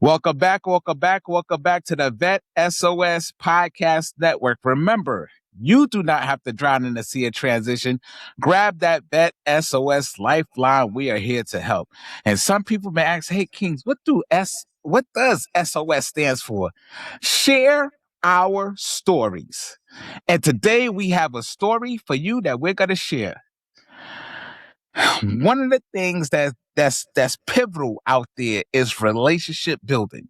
Welcome back, welcome back, welcome back to the Vet S.O.S Podcast Network. Remember, you do not have to drown in the sea of transition. Grab that Vet S.O.S Lifeline. We are here to help. And some people may ask, hey, Kings, what does S.O.S stands for? Share our stories. And today we have a story for you that we're going to share. One of the things that's pivotal out there is relationship building.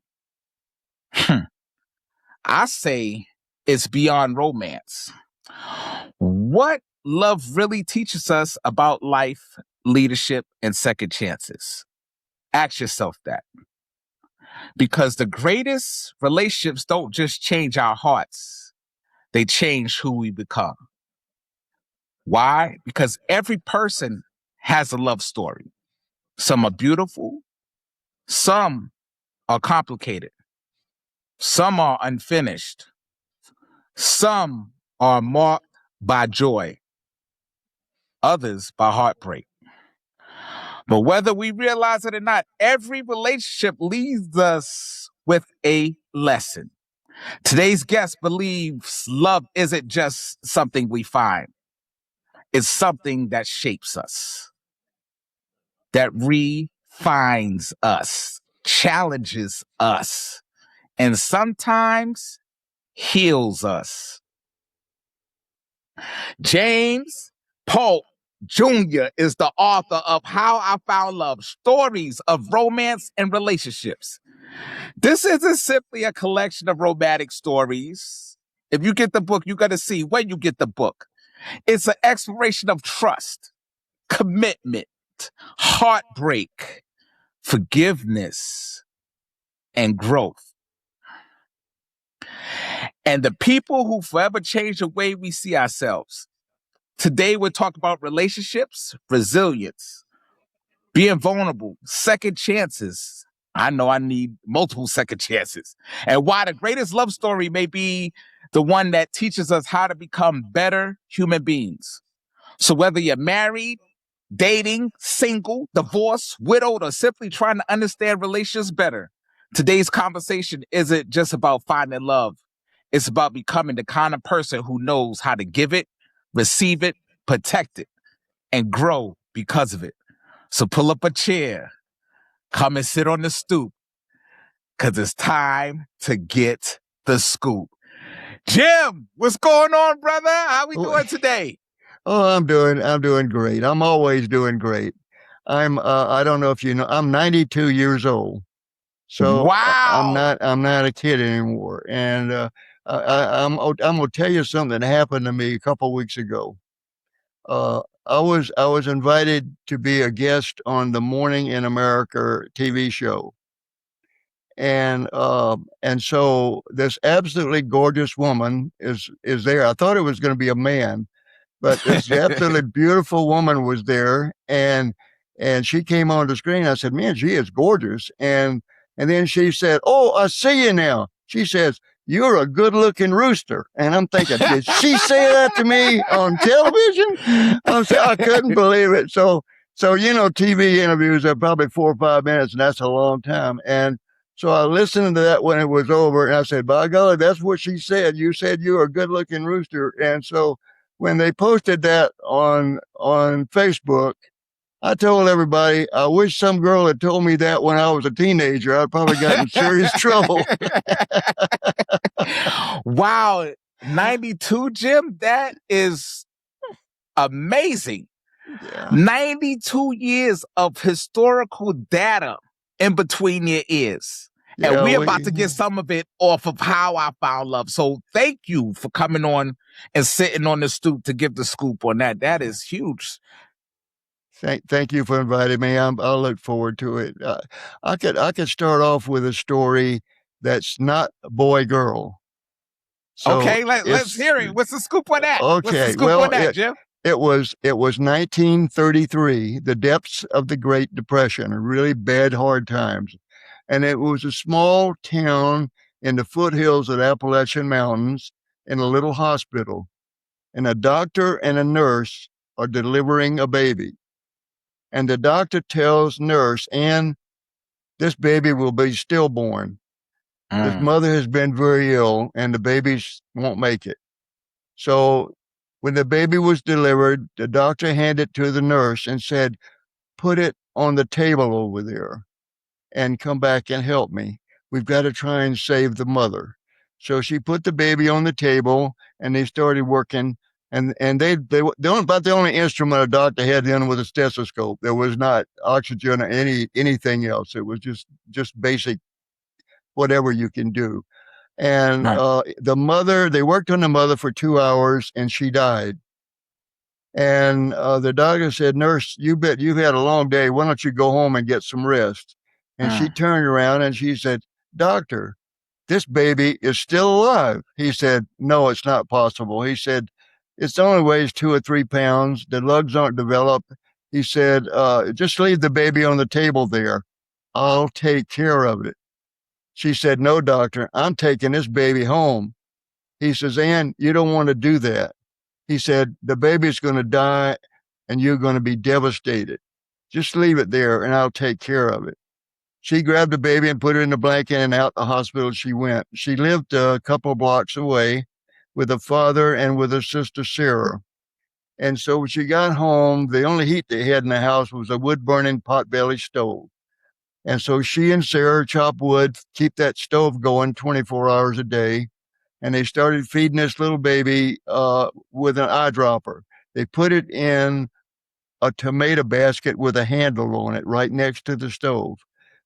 I say it's beyond romance. What love really teaches us about life, leadership, and second chances? Ask yourself that. Because the greatest relationships don't just change our hearts, they change who we become. Why? Because every person has a love story. Some are beautiful, some are complicated, some are unfinished, some are marked by joy, others by heartbreak. But whether we realize it or not, every relationship leaves us with a lesson. Today's guest believes love isn't just something we find. It's something that shapes us, that refines us, challenges us, and sometimes heals us. James Paulk Jr. is the author of How I Found Love, Stories of Romance and Relationships. This isn't simply a collection of romantic stories. If you get the book, you got to see when you get the book. It's an exploration of trust, commitment, heartbreak, forgiveness, and growth. And the people who forever change the way we see ourselves. Today, we're talking about relationships, resilience, being vulnerable, second chances. I know I need multiple second chances. And why the greatest love story may be the one that teaches us how to become better human beings. So whether you're married, dating, single, divorced, widowed, or simply trying to understand relationships better, today's conversation isn't just about finding love. It's about becoming the kind of person who knows how to give it, receive it, protect it, and grow because of it. So pull up a chair, come and sit on the stoop, because it's time to get the scoop. Jim, what's going on, brother? How we doing today? Oh, I'm doing great. I'm always doing great. I don't know if you know, I'm 92 years old. So Wow. I'm not a kid anymore. And I'm gonna tell you something that happened to me a couple weeks ago. I was invited to be a guest on the Morning in America TV show, and so this absolutely gorgeous woman is there. I thought it was going to be a man, but this absolutely beautiful woman was there, and she came on the screen. I said, "Man, she is gorgeous." And then she said, "Oh, I see you now." She says, "You're a good-looking rooster." And I'm thinking, did she say that to me on television? I couldn't believe it. So TV interviews are probably 4 or 5 minutes, and that's a long time. And so I listened to that when it was over, and I said, "By golly, that's what she said. You said you were a good-looking rooster." And so when they posted that on Facebook, I told everybody, I wish some girl had told me that when I was a teenager. I'd probably got in serious trouble. Wow. 92, Jim? That is amazing. Yeah. 92 years of historical data in between your ears. Yeah, And we're about to get some of it off of How I Found Love. So thank you for coming on and sitting on the stoop to give the scoop on that. That is huge. Thank you for inviting me. I'll look forward to it. I could start off with a story that's not boy girl. So okay, let's hear it. What's the scoop on that? Okay, What's the scoop on that, Jim? It was 1933, the depths of the Great Depression, really bad, hard times. And it was a small town in the foothills of the Appalachian Mountains in a little hospital. And a doctor and a nurse are delivering a baby. And the doctor tells nurse, Ann, this baby will be stillborn. This mm, mother has been very ill, and the babies won't make it. So when the baby was delivered, the doctor handed it to the nurse and said, put it on the table over there and come back and help me. We've got to try and save the mother. So she put the baby on the table and they started working. And they about the only instrument a doctor had then was a stethoscope. There was not oxygen or anything else. It was just basic whatever you can do. And right. the mother, they worked on the mother for 2 hours and she died. And the doctor said, Nurse, you bet you've had a long day. Why don't you go home and get some rest? And she Mm, turned around and she said, Doctor, this baby is still alive. He said, No, it's not possible. He said, It's only weighs 2 or 3 pounds. The lugs aren't developed. He said, Just leave the baby on the table there. I'll take care of it. She said, No, doctor, I'm taking this baby home. He says, Ann, you don't want to do that. He said, The baby's going to die and you're going to be devastated. Just leave it there and I'll take care of it. She grabbed the baby and put it in a blanket and out the hospital she went. She lived a couple of blocks away with a father and with her sister Sarah. And so when she got home, the only heat they had in the house was a wood burning potbelly stove. And so she and Sarah chop wood, keep that stove going 24 hours a day. And they started feeding this little baby with an eyedropper. They put it in a tomato basket with a handle on it right next to the stove.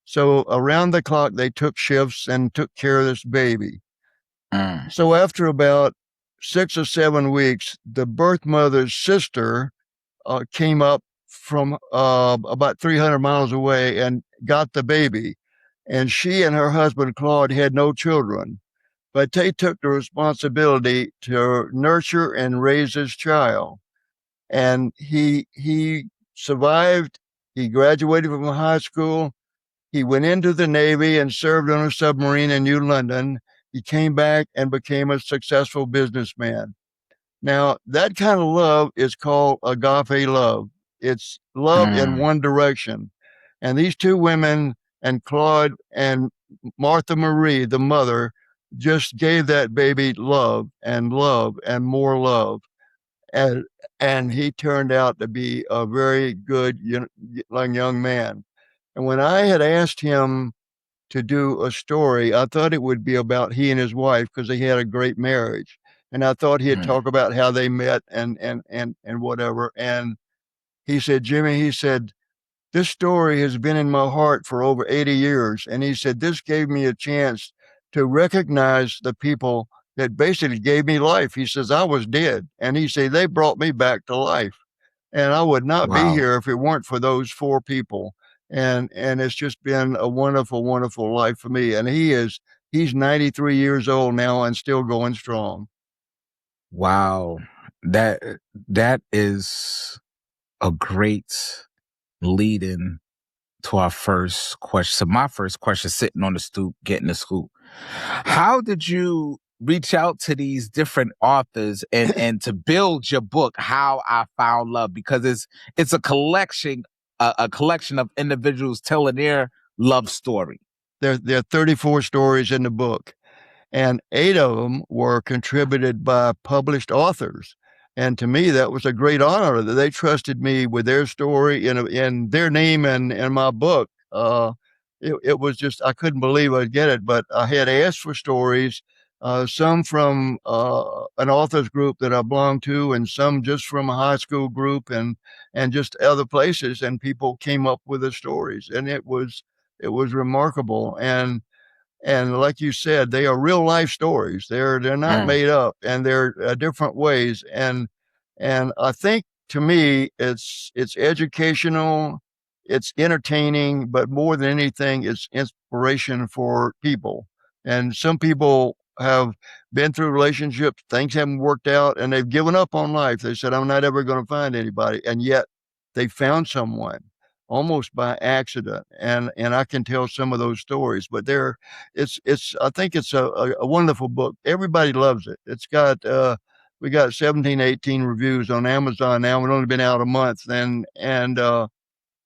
So around the clock, they took shifts and took care of this baby. mm, So after about 6 or 7 weeks, the birth mother's sister came up from about 300 miles away and got the baby. And she and her husband, Claude, had no children, but they took the responsibility to nurture and raise his child. And he survived. He graduated from high school. He went into the Navy and served on a submarine in New London. He came back and became a successful businessman. Now, that kind of love is called agape love. It's love in mm, one direction. And these two women and Claude and Martha Marie, the mother, just gave that baby love and more love. And, and he turned out to be a very good young man. And when I had asked him to do a story, I thought it would be about he and his wife because they had a great marriage. And I thought he'd mm, talk about how they met and whatever. And he said, Jimmy, he said, this story has been in my heart for over 80 years. And he said, this gave me a chance to recognize the people that basically gave me life. He says, I was dead. And he said, they brought me back to life. And I would not be wow. here if it weren't for those four people. And it's just been a wonderful, wonderful life for me. And he's 93 years old now and still going strong. Wow. That that is a great lead in to our first question. So my first question, sitting on the stoop, getting the scoop. How did you reach out to these different authors and to build your book, How I Found Love? Because it's a collection of individuals telling their love story. There are 34 stories in the book, and 8 of them were contributed by published authors. And to me, that was a great honor that they trusted me with their story in their name and my book. It was just, I couldn't believe I'd get it, but I had asked for stories, some from an authors group that I belonged to, and some just from a high school group and just other places. And people came up with the stories, and it was remarkable. And like you said, they are real life stories. They're not Mm, made up, and they're different ways. And I think to me, it's educational, it's entertaining, but more than anything, it's inspiration for people. And some people have been through relationships, things haven't worked out, and they've given up on life. They said, "I'm not ever going to find anybody," and yet they found someone almost by accident. And I can tell some of those stories, but it's I think it's a wonderful book. Everybody loves it. It's got we got 17, 18 reviews on Amazon now. We've only been out a month, and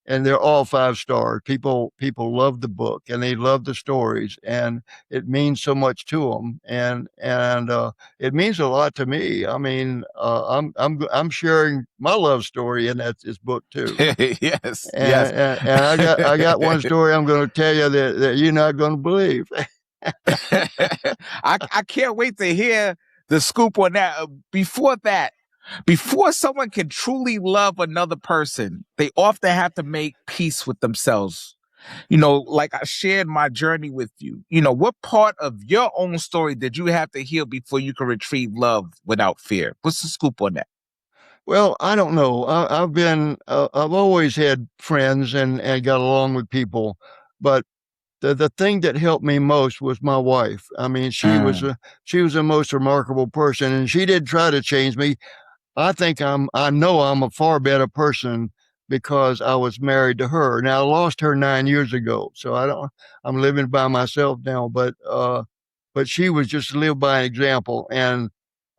and they're all 5 stars. People love the book and they love the stories, and it means so much to them, and it means a lot to me. I mean, I'm sharing my love story in this book too. Yes, yes. And I got one story I'm going to tell you that you're not going to believe. I can't wait to hear the scoop on that. Before that, before someone can truly love another person, they often have to make peace with themselves. Like I shared my journey with you. What part of your own story did you have to heal before you can retrieve love without fear? What's the scoop on that? Well, I don't know. I've always had friends and got along with people, but the thing that helped me most was my wife. I mean, Mm, she was the most remarkable person, and she did try to change me. I know I'm a far better person because I was married to her. Now I lost her 9 years ago, so I'm living by myself now. But she was just lived by an example. And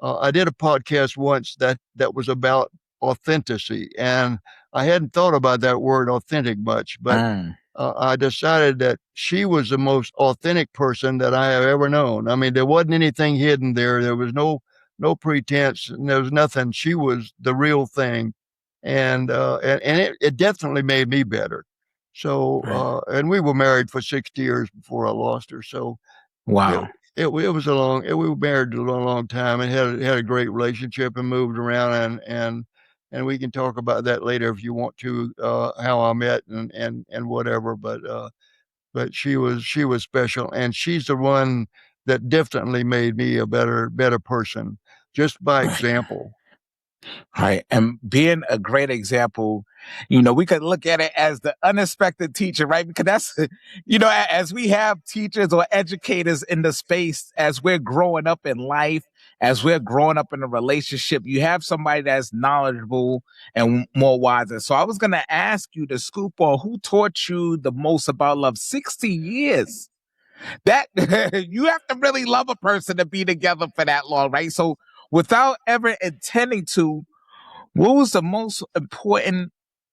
I did a podcast once that was about authenticity, and I hadn't thought about that word authentic much, but mm, I decided that she was the most authentic person that I have ever known. I mean, there wasn't anything hidden there. There was no pretense, and there was nothing. She was the real thing, and it definitely made me better. So, right. and we were married for 6 years before I lost her. So it Wow. it was a long. We were married a long time and had a great relationship and moved around and we can talk about that later if you want to, how I met and whatever. But she was special, and she's the one that definitely made me a better person just by Right. example. Right. And being a great example, we could look at it as the unexpected teacher, right? Because that's, as we have teachers or educators in the space, as we're growing up in life, as we're growing up in a relationship, you have somebody that's knowledgeable and more wiser. So I was going to ask you to scoop on who taught you the most about love. 60 years. That you have to really love a person to be together for that long, right? So without ever intending to, what was the most important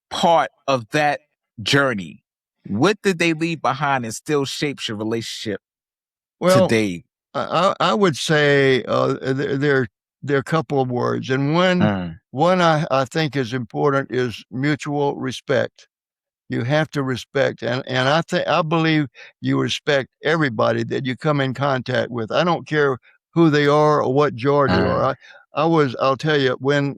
part of that journey? What did they leave behind and still shapes your relationship Well, today? I would say there are a couple of words, and Mm, one I think is important is mutual respect. You have to respect, and I believe you respect everybody that you come in contact with. I don't care who they are or what jar they are. mm, I'll tell you, when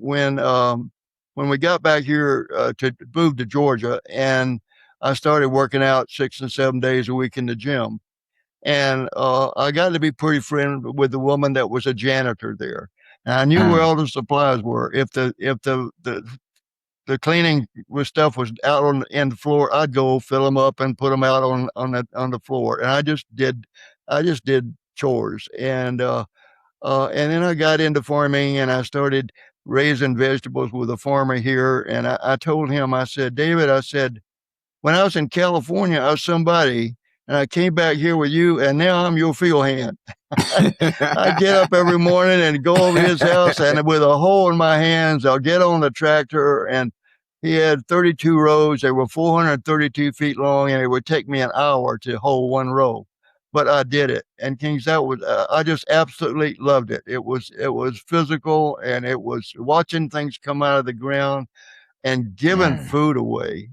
we got back here to move to Georgia, and I started working out 6 and 7 days a week in the gym, and I got to be pretty friendly with the woman that was a janitor there. And I knew where mm, all the supplies were. If the cleaning with stuff was out on in the floor, I'd go fill them up and put them out on the floor. And I just did chores, and then I got into farming, and I started raising vegetables with a farmer here. And I told him, I said, David, I said, when I was in California, I was somebody, and I came back here with you, and now I'm your field hand. I get up every morning and go over to his house, and with a hoe in my hands, I'll get on the tractor. And he had 32 rows. They were 432 feet long, and it would take me an hour to hoe one row. But I did it, and Kings, that was I just absolutely loved it. It was physical, and it was watching things come out of the ground and giving mm, food away.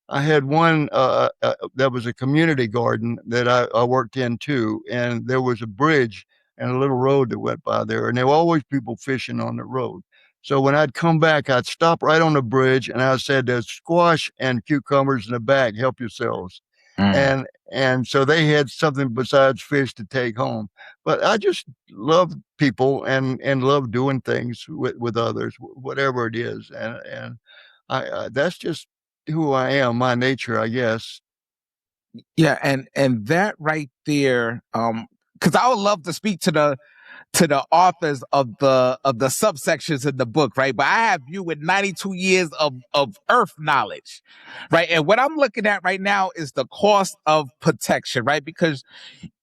I had one that was a community garden that I worked in too, and there was a bridge and a little road that went by there, and there were always people fishing on the road. So when I'd come back, I'd stop right on the bridge, and I said, "There's squash and cucumbers in the back. Help yourselves." mm. And so they had something besides fish to take home. But I just love people and love doing things with others, whatever it is, and that's just who I am, my nature, I guess. Yeah, and that right there, because I would love to speak to the authors of the subsections in the book, right? But I have you with 92 years of earth knowledge, right? And what I'm looking at right now is the cost of protection, right? Because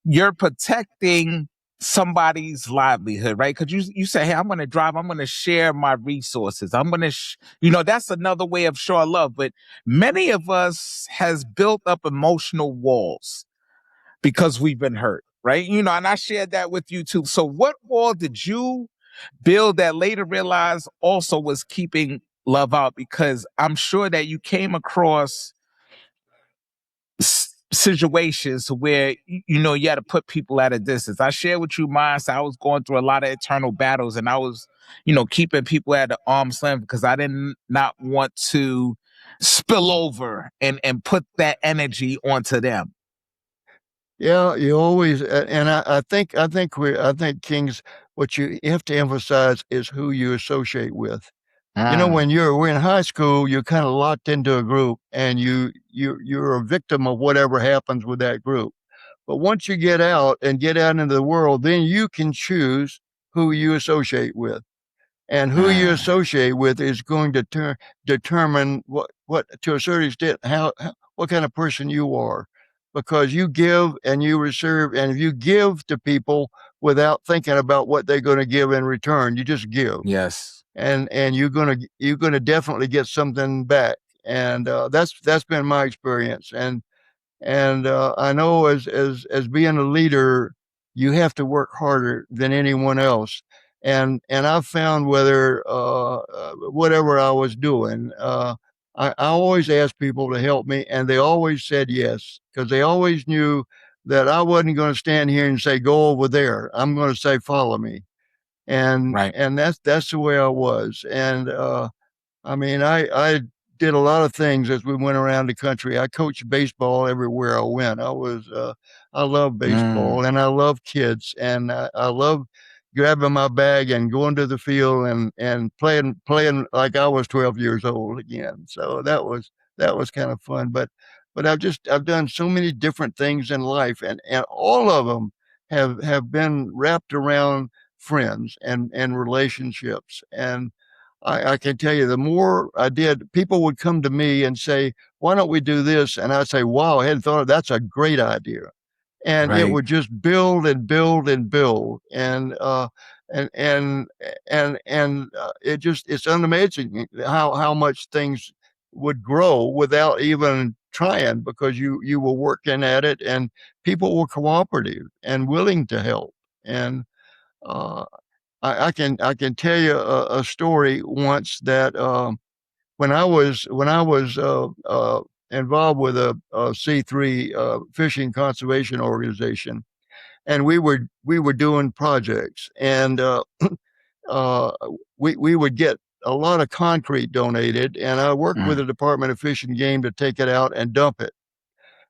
you're protecting somebody's livelihood, right? Because you say, hey, I'm going to drive, I'm going to share my resources, I'm going to, that's another way of showing love. But many of us has built up emotional walls because we've been hurt, right? And I shared that with you too. So what wall did you build that later realized also was keeping love out? Because I'm sure that you came across situations where you had to put people at a distance. I share with you mine. So I was going through a lot of internal battles, and I was keeping people at the arm's length because I didn't not want to spill over and put that energy onto them. Yeah, you always, and I think Kings, what you have to emphasize is who you associate with. Mm, When we're in high school, you're kind of locked into a group, and you're a victim of whatever happens with that group. But once you get out into the world, then you can choose who you associate with. And who you mm, associate with is going to determine what to a certain extent what kind of person you are, because you give and you receive, and if you give to people without thinking about what they're going to give in return, you just give, yes. and you're gonna definitely get something back, and that's been my experience, and I know as being a leader, you have to work harder than anyone else. And I've found whatever I was doing, I always asked people to help me, and they always said yes, because they always knew that I wasn't going to stand here and say go over there. I'm going to say follow me, and Right. and that's the way I was. And I mean, I did a lot of things as we went around the country. I coached baseball everywhere I went. I love Mm, baseball, and I love kids, and I love grabbing my bag and going to the field and playing like I was 12 years old again. So that was kind of fun. But I've done so many different things in life, and all of them have been wrapped around friends and relationships. And I can tell you, the more I did, people would come to me and say, "Why don't we do this?" And I'd say, "Wow, I hadn't thought of that's a great idea." And it right. would just build and build and build, and it's unamazing how much things would grow without even trying, because you were working at it, and people were cooperative and willing to help. And uh, I can tell you a story once that when I was involved with a C3 fishing conservation organization, and we were doing projects, and uh, we would get a lot of concrete donated, and I worked with Mm, the Department of Fish and Game to take it out and dump it.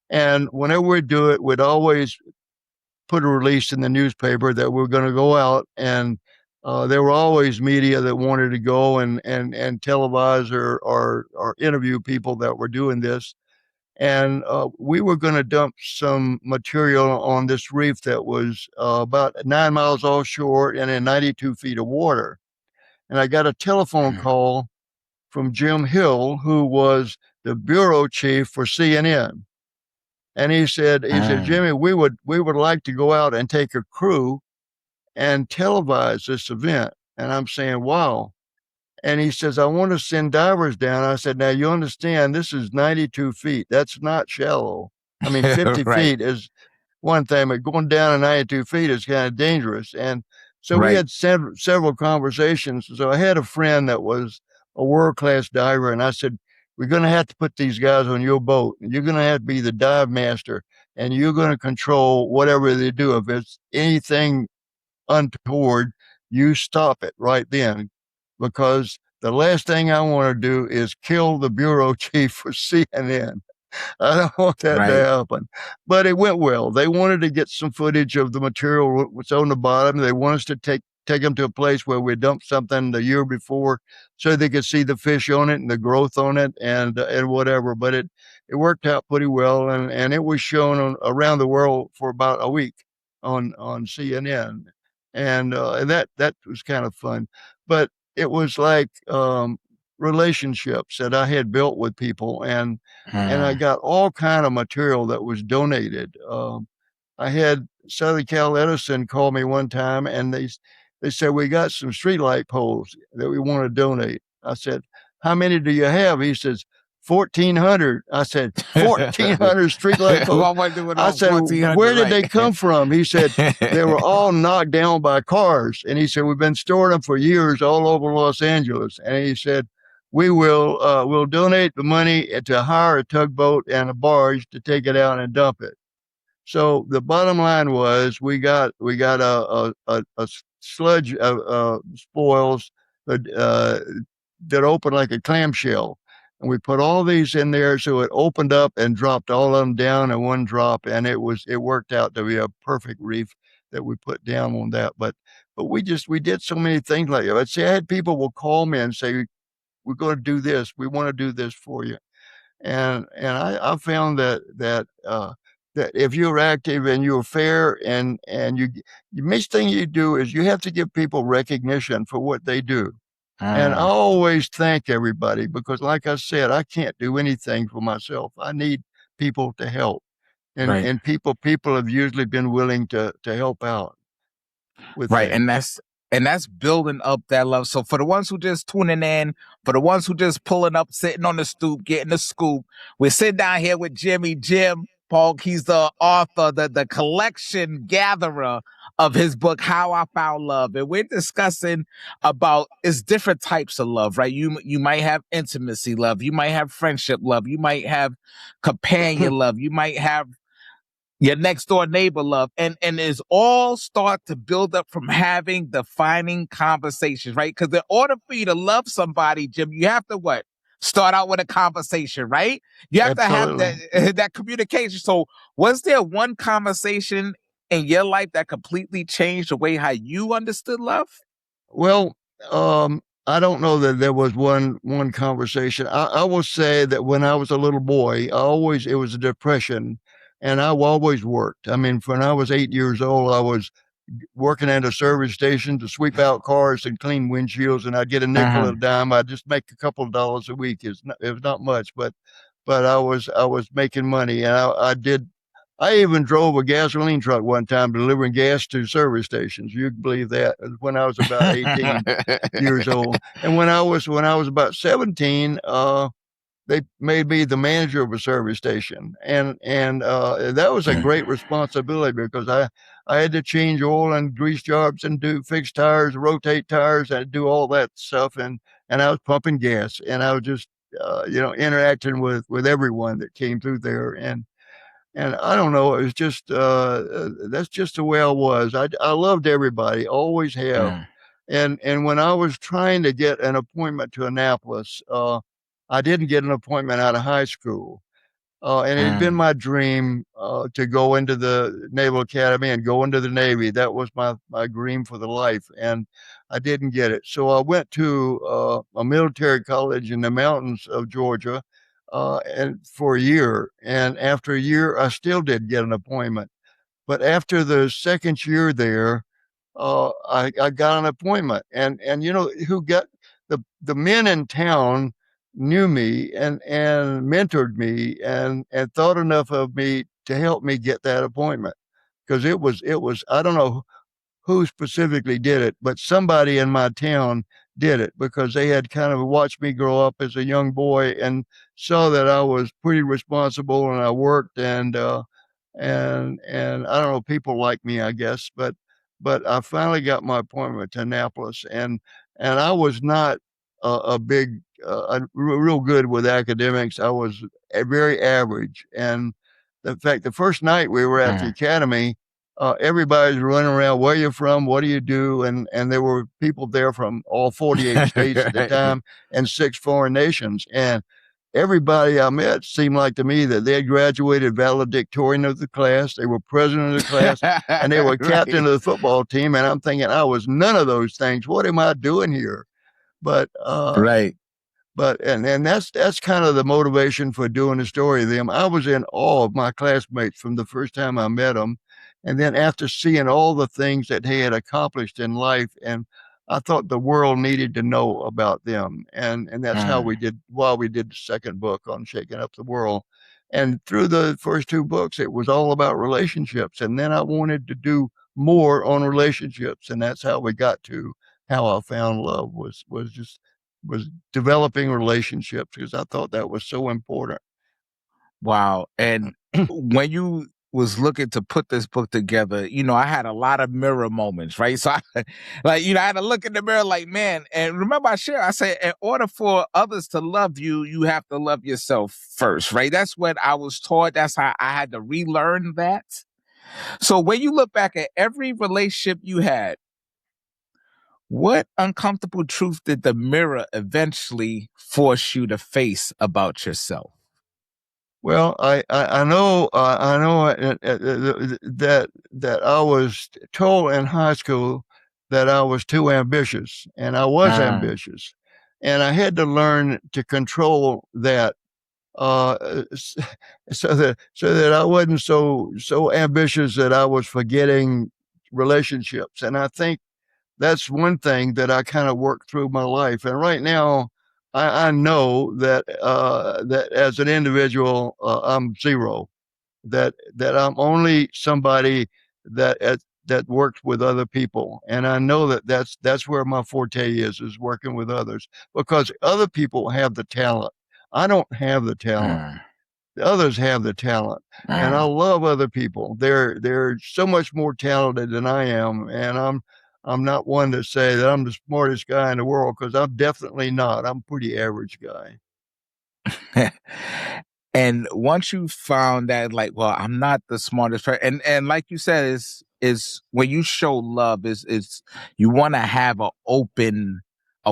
And whenever we do it, we'd always put a release in the newspaper that we're going to go out, and there were always media that wanted to go and televise or interview people that were doing this. And we were going to dump some material on this reef that was about 9 miles offshore and in 92 feet of water. And I got a telephone mm, call from Jim Hill, who was the bureau chief for CNN. And he said, mm. Jimmy, we would like to go out and take a crew and televise this event. And I'm saying, wow. And he says, I want to send divers down. I said, now you understand, this is 92 feet. That's not shallow. I mean, 50 Right. feet is one thing, but going down to 92 feet is kind of dangerous. And so we Right. had several conversations. So I had a friend that was a world class diver, and I said, we're going to have to put these guys on your boat. And you're going to have to be the dive master, and you're going to control whatever they do. If it's anything untoward, you stop it right then, because the last thing I want to do is kill the bureau chief for CNN. I don't want that to Right. happen. But it went well. They wanted to get some footage of the material what's on the bottom. They want us to take them to a place where we dumped something the year before, so they could see the fish on it and the growth on it, and whatever. But it worked out pretty well, and it was shown around the world for about a week on CNN, and that was kind of fun. But it was like relationships that I had built with people, and I Mm, got all kind of material that was donated. I had Southern Cal Edison called me one time, and they said, we got some streetlight poles that we want to donate. I said, how many do you have? He says, 1,400. I said, 1,400 streetlight poles. What am I doing I on said, 1400? where did Right. they come from? He said, they were all knocked down by cars. And he said, we've been storing them for years all over Los Angeles. And he said, we'll donate the money to hire a tugboat and a barge to take it out and dump it. So the bottom line was we got a sludge spoils that opened like a clamshell, and we put all these in there, so it opened up and dropped all of them down in one drop, and it worked out to be a perfect reef that we put down on that. But we did so many things like that. I'd say I had people will call me and say, we're going to do this, we want to do this for you, and I found that if you're active and you're fair and the main thing you do is you have to give people recognition for what they do. And I Mm, always thank everybody because, like I said, I can't do anything for myself. I need people to help, and right. and people have usually been willing to help out with Right. things. And that's building up that love. So for the ones who just tuning in, for the ones who just pulling up, sitting on the stoop, getting the scoop, we're sitting down here with Jim Paulk. He's the author, the collection gatherer of his book, How I Found Love. And we're discussing about it's different types of love, right? You might have intimacy love, you might have friendship love, you might have companion love, you might have your next door neighbor love, and is all start to build up from having defining conversations, right? Because in order for you to love somebody, Jim, you have to what? Start out with a conversation, right? You have to have Absolutely. that that communication. So was there one conversation in your life that completely changed the way how you understood love? Well, I don't know that there was one conversation. I will say that when I was a little boy, it was a depression, and I always worked. I mean, when I was 8 years old, I was working at a service station to sweep out cars and clean windshields, and I'd get a nickel and Mm-hmm. a dime. I'd just make a couple of dollars a week. It was not much, but I was making money, and I did. I even drove a gasoline truck one time delivering gas to service stations. You can believe that. It was when I was about 18 years old, and when I was about 17, they made me the manager of a service station, and that was a great responsibility because I had to change oil and grease jobs and do fix tires, rotate tires, and do all that stuff, and I was pumping gas, and I was just interacting with everyone that came through there, and I don't know, it was just that's just the way I was. I loved everybody, always have. Mm, And when I was trying to get an appointment to Annapolis, I didn't get an appointment out of high school. And it had been mm, my dream to go into the Naval Academy and go into the Navy. That was my dream for the life, and I didn't get it. So I went to a military college in the mountains of Georgia, and for a year. And after a year, I still didn't get an appointment. But after the second year there, I got an appointment, and who got the men in town knew me and mentored me and thought enough of me to help me get that appointment because it was I don't know who specifically did it, but somebody in my town did it because they had kind of watched me grow up as a young boy and saw that I was pretty responsible and I worked and I don't know, people like me, I guess, but I finally got my appointment to Annapolis, and I was not a big, real good with academics. I was very average, and in fact, the first night we were at the mm. academy, everybody's running around. Where are you from? What do you do? And there were people there from all 48 states at the Right. time and 6 foreign nations, and everybody I met seemed like to me that they had graduated valedictorian of the class, they were president of the class, and they were captain Right. of the football team. And I'm thinking I was none of those things. What am I doing here? But Right. and that's kind of the motivation for doing the story of them. I was in awe of my classmates from the first time I met them, and then after seeing all the things that they had accomplished in life, and I thought the world needed to know about them, and that's how Mm, we did why we did the second book on shaking up the world, And through the first two books, it was all about relationships. And then I wanted to do more on relationships. And that's how we got to how I found love was developing relationships because I thought that was so important. Wow. And when you was looking to put this book together, I had a lot of mirror moments, right? So I I had to look in the mirror like, man, and remember I said, in order for others to love you, you have to love yourself first, right? That's what I was taught. That's how I had to relearn that. So when you look back at every relationship you had, what uncomfortable truth did the mirror eventually force you to face about yourself? Well, I know that I was told in high school that I was too ambitious, and I was Mm, ambitious, and I had to learn to control that, so that I wasn't so ambitious that I was forgetting relationships. And I think that's one thing that I kind of worked through my life. And right now, I know that as an individual, I'm zero. That I'm only somebody that works with other people, and I know that that's where my forte is working with others because other people have the talent. I don't have the talent. mm, The others have the talent, and I mm. love other people. They're so much more talented than I am, and I'm not one to say that I'm the smartest guy in the world because I'm definitely not. I'm a pretty average guy. And once you found that, like, well, I'm not the smartest person, and like you said, is when you show love, is you want to have a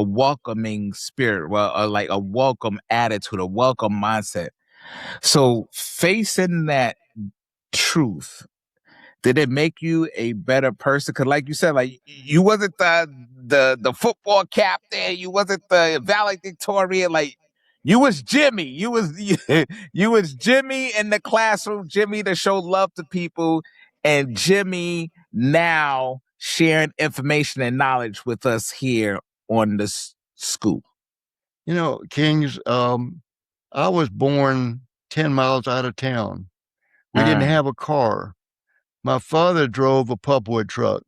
welcoming spirit, well, like a welcome attitude, a welcome mindset. So facing that truth, did it make you a better person? Because, like you said, like you wasn't the football captain, you wasn't the valedictorian. Like you was Jimmy, you was Jimmy in the classroom, Jimmy to show love to people, and Jimmy now sharing information and knowledge with us here on this school. Kings. I was born 10 miles out of town. We didn't Mm. have a car. My father drove a pulpwood truck.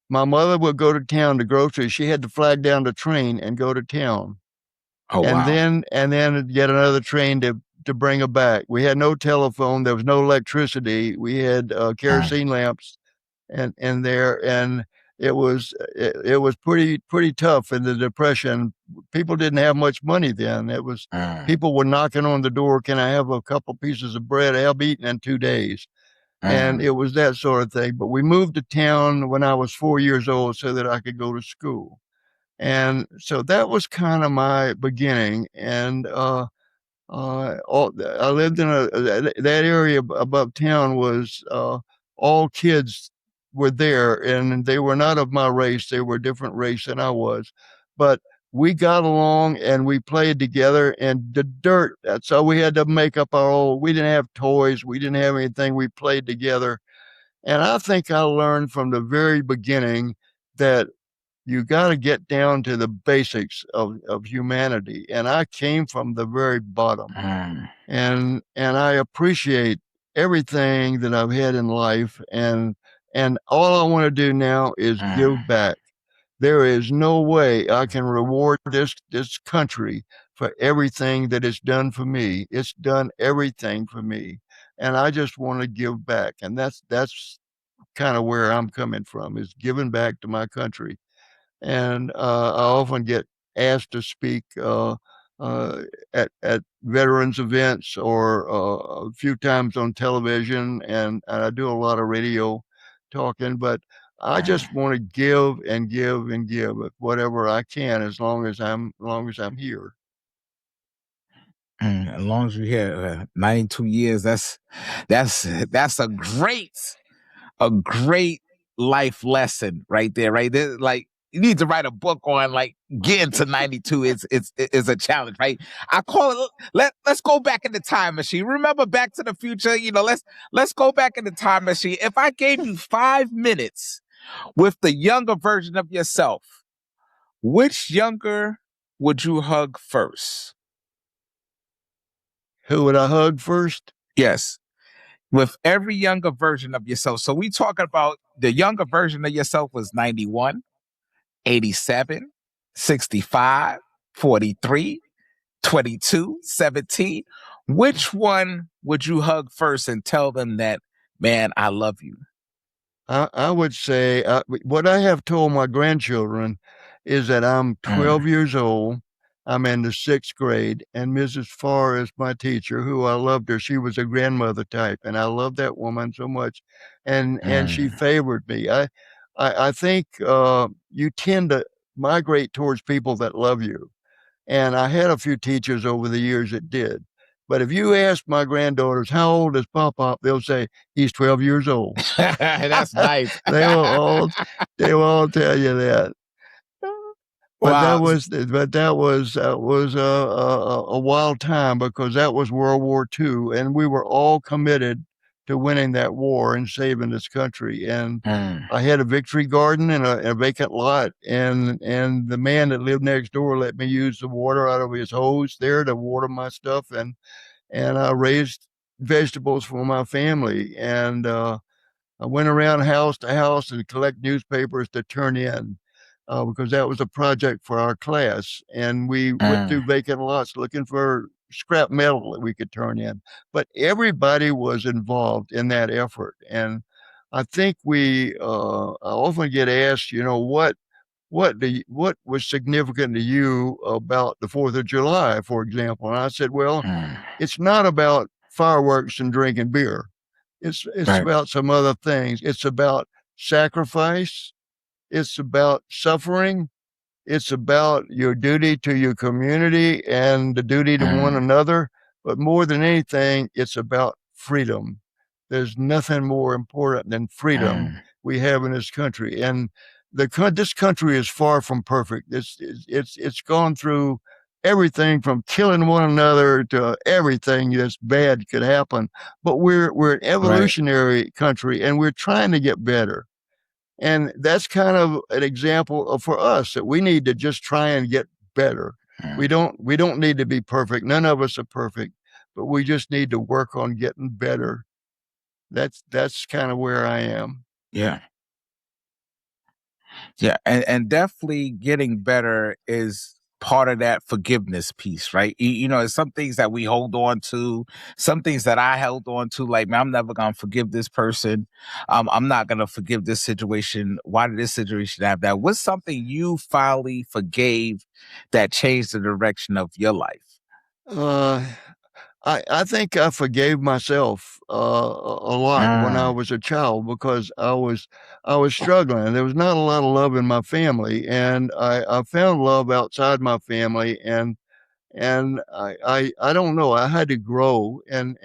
My mother would go to town to groceries. She had to flag down the train and go to town. Oh and wow. then and then get another train to bring her back. We had no telephone. There was no electricity. We had Mm, kerosene lamps, and there, and it was pretty tough in the Depression. People didn't have much money then. It was mm, people were knocking on the door. Can I have a couple pieces of bread? I'll be eating in 2 days. And mm, it was that sort of thing. But we moved to town when I was 4 years old so that I could go to school. And so that was kind of my beginning. And I lived in that area above town was all kids were there, and they were not of my race. They were a different race than I was, but we got along and we played together. And the dirt, that's all we had to make up our own. We didn't have toys. We didn't have anything. We played together. And I think I learned from the very beginning that you got to get down to the basics of humanity. And I came from the very bottom. mm, And I appreciate everything that I've had in life. And all I want to do now is mm, give back. There is no way I can reward this country for everything that it's done for me. It's done everything for me. And I just want to give back. And that's kind of where I'm coming from is giving back to my country. And I often get asked to speak uh, at veterans events or a few times on television, and I do a lot of radio talking. But I mm. just want to give and give and give whatever I can as long as I'm here. As long as you're here, 92 years, that's a great life lesson right there, right there. Like you need to write a book on like getting to 92 is a challenge, right? I call it let's go back in the time machine. Remember Back to the Future? Let's go back in the time machine. If I gave you 5 minutes with the younger version of yourself, which younger would you hug first? Who would I hug first? Yes. With every younger version of yourself. So we talking about the younger version of yourself was 91, 87, 65, 43, 22, 17. Which one would you hug first and tell them that, man, I love you? I would say what I have told my grandchildren is that I'm Mm, 12 years old. I'm in the sixth grade, and Mrs. Farr is my teacher, who I loved her. She was a grandmother type, and I loved that woman so much, and she mm, favored me. I think you tend to migrate towards people that love you, and I had a few teachers over the years that did. But if you ask my granddaughters, how old is Pop Pop? They'll say, he's 12 years old. That's nice. they will all they will all tell you that. But Wow. that was a wild time because that was World War II, and we were all committed to winning that war and saving this country. And Mm, I had a victory garden and a vacant lot, and the man that lived next door let me use the water out of his hose there to water my stuff, and I raised vegetables for my family, and I went around house to house and collect newspapers to turn in because that was a project for our class. And we went mm, through vacant lots looking for scrap metal that we could turn in. But everybody was involved in that effort. And I think I often get asked, what was significant to you about the 4th of July, for example? And I said, well, mm. it's not about fireworks and drinking beer. It's Right. about some other things. It's about sacrifice. It's about suffering. It's about your duty to your community and the duty to one Mm, another. But more than anything, it's about freedom. There's nothing more important than freedom mm. we have in this country. And this country is far from perfect. It's gone through everything from killing one another to everything that's bad could happen. But we're an Right. evolutionary country, and we're trying to get better. And that's kind of an example for us that we need to just try and get better. Mm, We don't need to be perfect. None of us are perfect, but we just need to work on getting better. That's kind of where I am. yeah. Yeah, and definitely getting better is part of that forgiveness piece, right? It's some things that we hold on to, some things that I held on to, like, man, I'm never gonna forgive this person. I'm not gonna forgive this situation. Why did this situation have that? What's something you finally forgave that changed the direction of your life? Uh, I think I forgave myself a lot when I Mm, was a child because I was struggling. There was not a lot of love in my family, and I found love outside my family, and I don't know. I had to grow and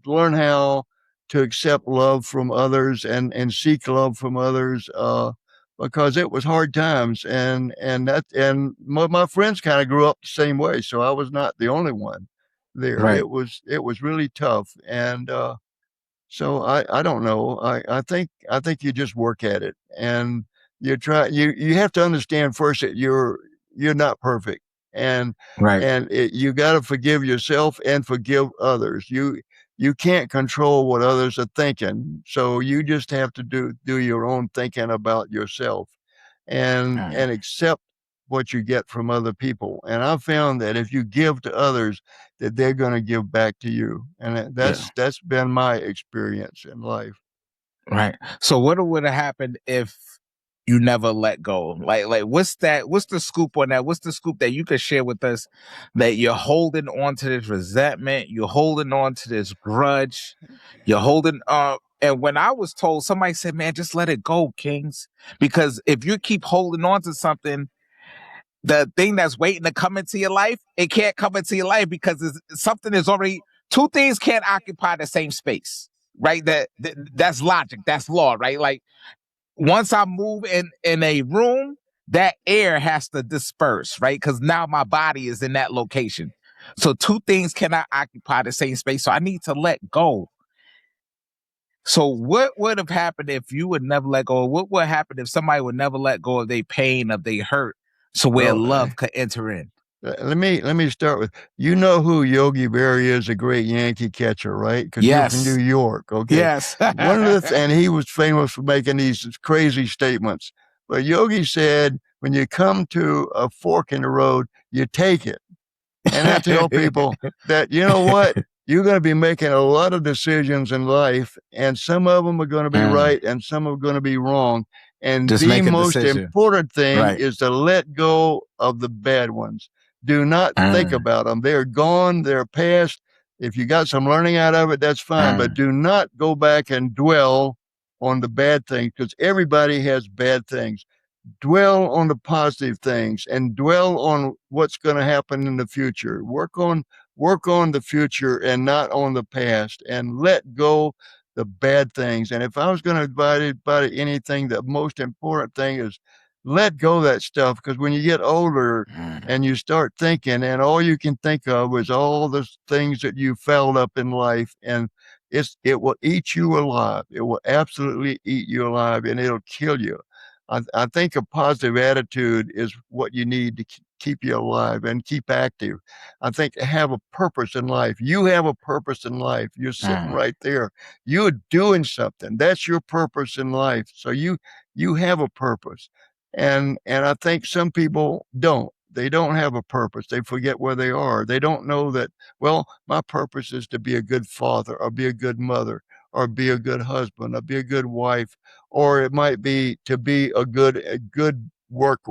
learn how to accept love from others and seek love from others because it was hard times and my friends kind of grew up the same way, so I was not the only one there. right, It was really tough and so I don't know. I think you just work at it and you have to understand first that you're not perfect and right, you got to forgive yourself and forgive others. You can't control what others are thinking, so you just have to do your own thinking about yourself mm, and accept what you get from other people. And I found that if you give to others, that they're going to give back to you. And yeah. that's been my experience in life. Right. So what would have happened if you never let go? Like what's the scoop on that? What's the scoop that you could share with us that you're holding on to this resentment, you're holding on to this grudge, you're holding and when I was told, somebody said, man, just let it go, Kings. Because if you keep holding on to something, the thing that's waiting to come into your life, it can't come into your life because something is already two things can't occupy the same space, right? That's logic, that's law, right? Like once I move in a room, that air has to disperse, right? Because now my body is in that location. So two things cannot occupy the same space. So I need to let go. So what would have happened if you would never let go? What would happen if somebody would never let go of their pain, of their hurt, so where Well, love could enter in? let me start with, you know who Yogi Berra is, a great Yankee catcher, right? Because you're from New Yes. York, okay? Yes. One of and he was famous for making these crazy statements. But Yogi said, when you come to a fork in the road, you take it. And I tell people that, you know what? You're going to be making a lot of decisions in life, and some of them are going to be Mm. right and some are going to be wrong. And Just the make a most decision. important thing Right. is to let go of the bad ones. Do not think Mm. about them. They're gone, they're past. If you got some learning out of it, that's fine. But Mm. do not go back and dwell on the bad things, because everybody has bad things. Dwell on the positive things and dwell on what's going to happen in the future. Work on the future and not on the past, and let go the bad things. And if I was going to advise anything, the most important thing is let go of that stuff, because when you get older Mm. and you start thinking, and all you can think of is all the things that you fouled up in life, and it will eat you alive. It will absolutely eat you alive, and it'll kill you. I think a positive attitude is what you need to keep you alive and keep active. I think to have a purpose in life. You have a purpose in life. You're sitting Mm. right there. You're doing something. That's your purpose in life. So you have a purpose. And I think some people don't. They don't have a purpose. They forget where they are. They don't know that, well, my purpose is to be a good father, or be a good mother, or be a good husband, or be a good wife, or it might be to be a good work,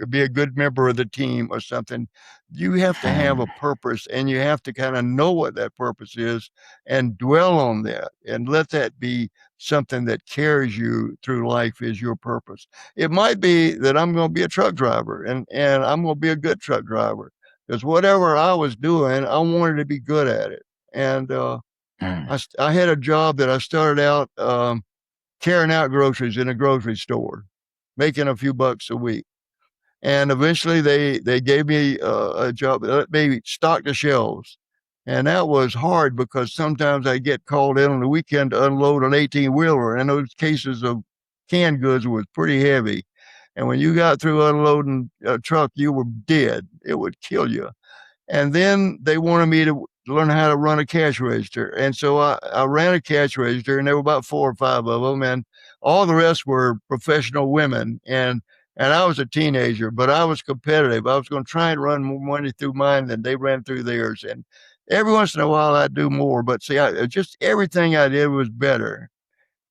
be a good member of the team or something. You have to have a Mm. purpose, and you have to kind of know what that purpose is and dwell on that and let that be something that carries you through life, is your purpose. It might be that I'm going to be a truck driver, and I'm going to be a good truck driver, because whatever I was doing, I wanted to be good at it. And Mm. I had a job that I started out carrying out groceries in a grocery store, making a few bucks a week. And eventually they gave me a job that let me stock the shelves. And that was hard, because sometimes I get called in on the weekend to unload an 18 wheeler, and those cases of canned goods was pretty heavy. And when you got through unloading a truck, you were dead. It would kill you. And then they wanted me to learn how to run a cash register. And so I ran a cash register, and there were about 4 or 5 of them, and all the rest were professional women. And I was a teenager, but I was competitive. I was going to try and run more money through mine than they ran through theirs. And every once in a while, I'd do more. But see, just everything I did was better.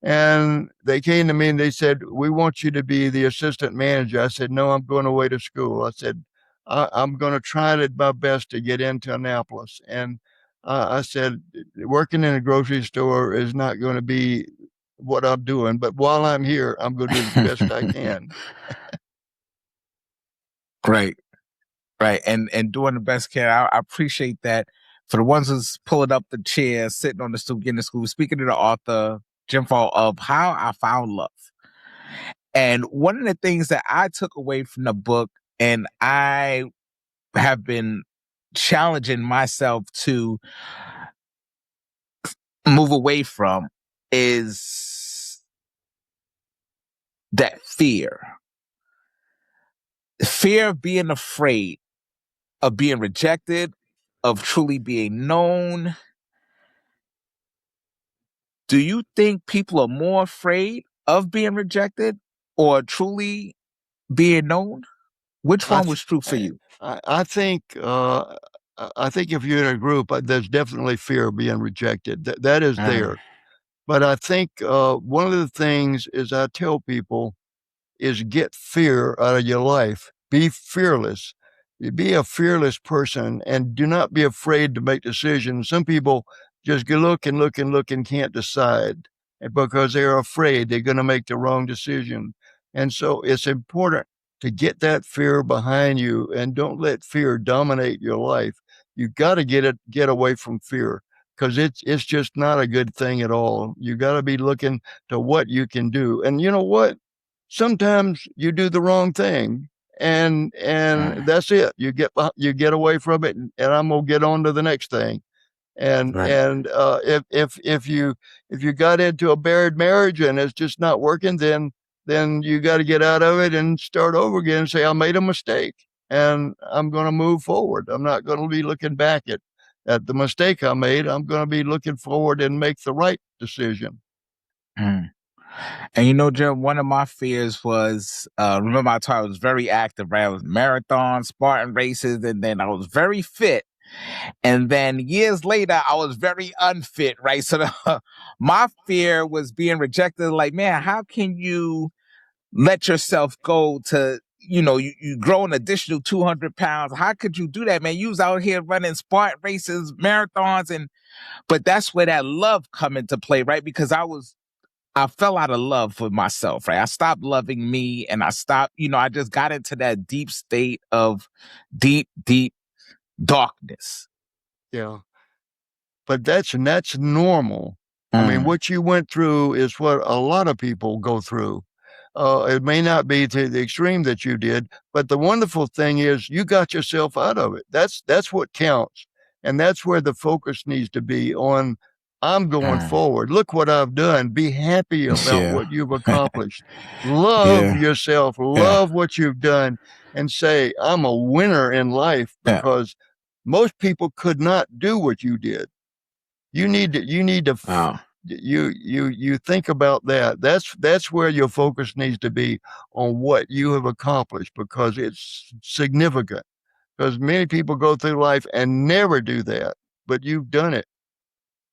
And they came to me and they said, "We want you to be the assistant manager." I said, "No, I'm going away to school." I said, I'm going to try my best to get into Annapolis. And I said, working in a grocery store is not going to be what I'm doing. But while I'm here, I'm going to do the best I can. Right. Right. And doing the best can. I appreciate that. For the ones who's pulling up the chair, sitting on the stool, getting the school, speaking to the author, Jim Paul, of How I Found Love. And one of the things that I took away from the book, and I have been challenging myself to move away from, is that fear of being afraid, of being rejected, of truly being known. Do you think people are more afraid of being rejected or truly being known? Which I, one th- was true for you? I think if you're in a group, there's definitely fear of being rejected. That is Mm. there. But I think one of the things is, I tell people, is get fear out of your life. Be fearless. Be a fearless person, and do not be afraid to make decisions. Some people just look and look and look and can't decide, because they're afraid they're going to make the wrong decision. And so it's important to get that fear behind you, and don't let fear dominate your life. You got to get away from fear, because it's just not a good thing at all. You got to be looking to what you can do. And you know what? Sometimes you do the wrong thing, and Mm. that's it. You get away from it, and I'm gonna get on to the next thing. And Right. and if you got into a bad marriage and it's just not working, then you got to get out of it and start over again and say, I made a mistake. and I'm going to move forward. I'm not going to be looking back at the mistake I made. I'm going to be looking forward and make the right decision. Mm. And you know, Jim, one of my fears was remember I told you I was very active, right? I was marathon, Spartan races, and then I was very fit. And then years later, I was very unfit, right? So my fear was being rejected. Like, man, how can you let yourself go to, you grow an additional 200 pounds? How could you do that, man? You was out here running Spartan races, marathons, but that's where that love come into play, right? Because I fell out of love with myself, right? I stopped loving me and I just got into that deep state of deep, deep darkness. Yeah. But that's normal. I mean, Mm, what you went through is what a lot of people go through. It may not be to the extreme that you did, but the wonderful thing is you got yourself out of it. That's what counts, and that's where the focus needs to be on. I'm going mm. forward. Look what I've done. Be happy about Yeah. what you've accomplished. Love Yeah. yourself. Yeah. Love what you've done, and say, I'm a winner in life Yeah. because most people could not do what you did. You need to Wow. you think about that. That's where your focus needs to be, on what you have accomplished, because it's significant. Because many people go through life and never do that, but you've done it.